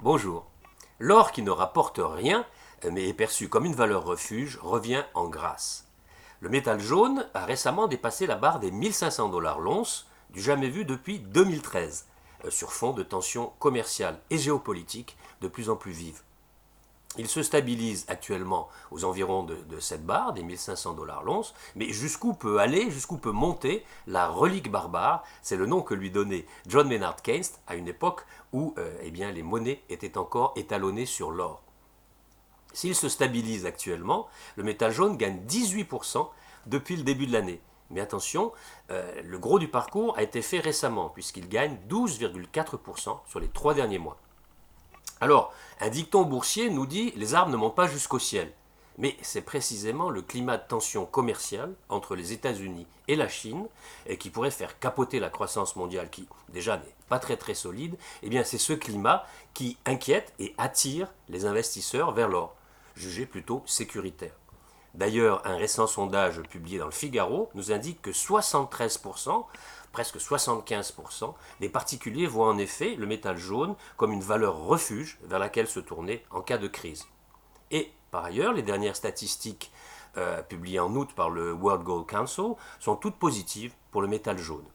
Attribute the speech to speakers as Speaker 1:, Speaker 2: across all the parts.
Speaker 1: Bonjour. L'or qui ne rapporte rien, mais est perçu comme une valeur refuge, revient en grâce. Le métal jaune a récemment dépassé la barre des 1500 $ l'once, du jamais vu depuis 2013, sur fond de tensions commerciales et géopolitiques de plus en plus vives. Il se stabilise actuellement aux environs de cette barre, des 1500 $ l'once, mais jusqu'où peut aller, jusqu'où peut monter la relique barbare? C'est le nom que lui donnait John Maynard Keynes à une époque où les monnaies étaient encore étalonnées sur l'or. S'il se stabilise actuellement, le métal jaune gagne 18% depuis le début de l'année. Mais attention, le gros du parcours a été fait récemment, puisqu'il gagne 12,4% sur les 3 derniers mois. Alors, un dicton boursier nous dit les arbres ne montent pas jusqu'au ciel. Mais c'est précisément le climat de tension commerciale entre les États-Unis et la Chine qui pourrait faire capoter la croissance mondiale qui déjà n'est pas très solide. Eh bien, c'est ce climat qui inquiète et attire les investisseurs vers l'or, jugé plutôt sécuritaire. D'ailleurs, un récent sondage publié dans le Figaro nous indique que 73%, presque 75% des particuliers voient en effet le métal jaune comme une valeur refuge vers laquelle se tourner en cas de crise. Et par ailleurs, les dernières statistiques publiées en août par le World Gold Council sont toutes positives pour le métal jaune,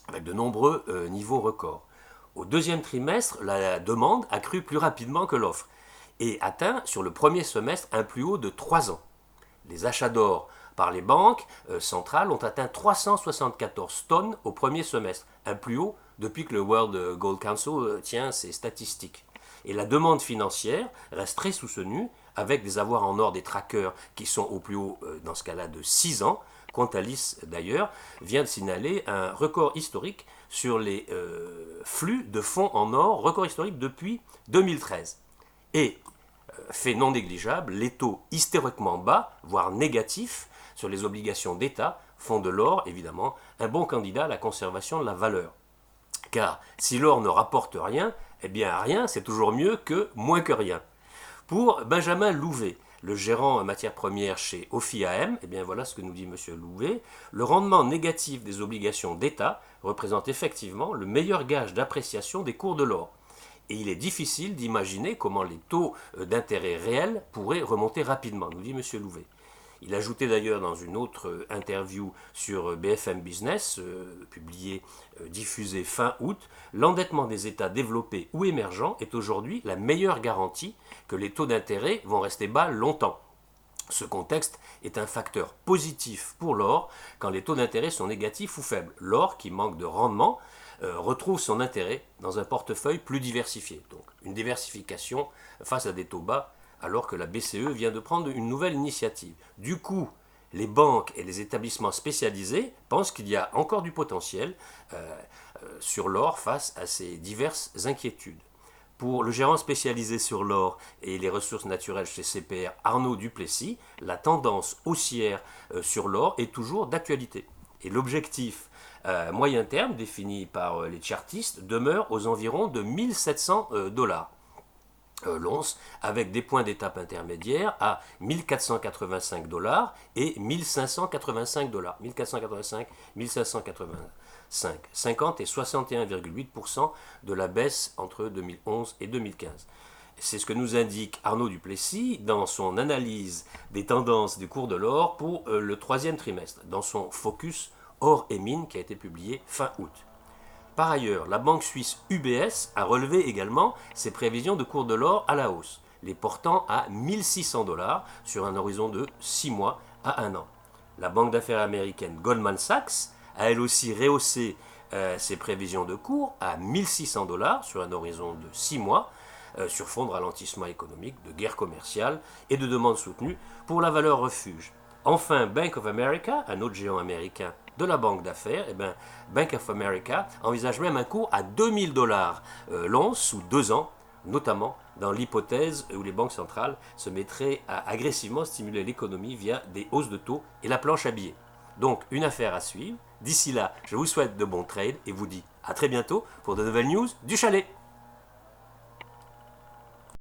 Speaker 1: avec de nombreux niveaux records. Au deuxième trimestre, la demande a cru plus rapidement que l'offre et atteint sur le premier semestre un plus haut de 3 ans. Les achats d'or par les banques centrales ont atteint 374 tonnes au premier semestre, un plus haut depuis que le World Gold Council tient ses statistiques. Et la demande financière reste très soutenue, avec des avoirs en or des trackers qui sont au plus haut dans ce cas-là de 6 ans. Quantalis d'ailleurs vient de signaler un record historique sur les flux de fonds en or, record historique depuis 2013. Et fait non négligeable, les taux historiquement bas, voire négatifs, sur les obligations d'État font de l'or, évidemment, un bon candidat à la conservation de la valeur. Car si l'or ne rapporte rien, eh bien rien, c'est toujours mieux que moins que rien. Pour Benjamin Louvet, le gérant matières premières chez OFI AM, eh bien voilà ce que nous dit M. Louvet, le rendement négatif des obligations d'État représente effectivement le meilleur gage d'appréciation des cours de l'or. Et il est difficile d'imaginer comment les taux d'intérêt réels pourraient remonter rapidement, nous dit M. Louvet. Il ajoutait d'ailleurs dans une autre interview sur BFM Business, diffusée fin août, l'endettement des États développés ou émergents est aujourd'hui la meilleure garantie que les taux d'intérêt vont rester bas longtemps. Ce contexte est un facteur positif pour l'or quand les taux d'intérêt sont négatifs ou faibles. L'or, qui manque de rendement, retrouve son intérêt dans un portefeuille plus diversifié. Donc une diversification face à des taux bas alors que la BCE vient de prendre une nouvelle initiative. Du coup, les banques et les établissements spécialisés pensent qu'il y a encore du potentiel sur l'or face à ces diverses inquiétudes. Pour le gérant spécialisé sur l'or et les ressources naturelles chez CPR, Arnaud Duplessis, la tendance haussière sur l'or est toujours d'actualité. Et l'objectif moyen terme défini par les chartistes demeure aux environs de 1700 $ l'once, avec des points d'étape intermédiaires à 1485 $ et 1585 $. 1485, 1585. 50 et 61,8% de la baisse entre 2011 et 2015. C'est ce que nous indique Arnaud Duplessis dans son analyse des tendances du cours de l'or pour le troisième trimestre, dans son Focus Or et Mines qui a été publié fin août. Par ailleurs, la banque suisse UBS a relevé également ses prévisions de cours de l'or à la hausse, les portant à 1600 $ sur un horizon de 6 mois à 1 an. La banque d'affaires américaine Goldman Sachs a elle aussi rehaussé ses prévisions de cours à 1600 $ sur un horizon de 6 mois, sur fond de ralentissement économique, de guerre commerciale et de demande soutenue pour la valeur refuge. Enfin, Bank of America, un autre géant américain de la banque d'affaires, Bank of America envisage même un cours à 2000 $ l'once sous 2 ans, notamment dans l'hypothèse où les banques centrales se mettraient à agressivement stimuler l'économie via des hausses de taux et la planche à billets. Donc, une affaire à suivre. D'ici là, je vous souhaite de bons trades et vous dis à très bientôt pour de nouvelles news du chalet.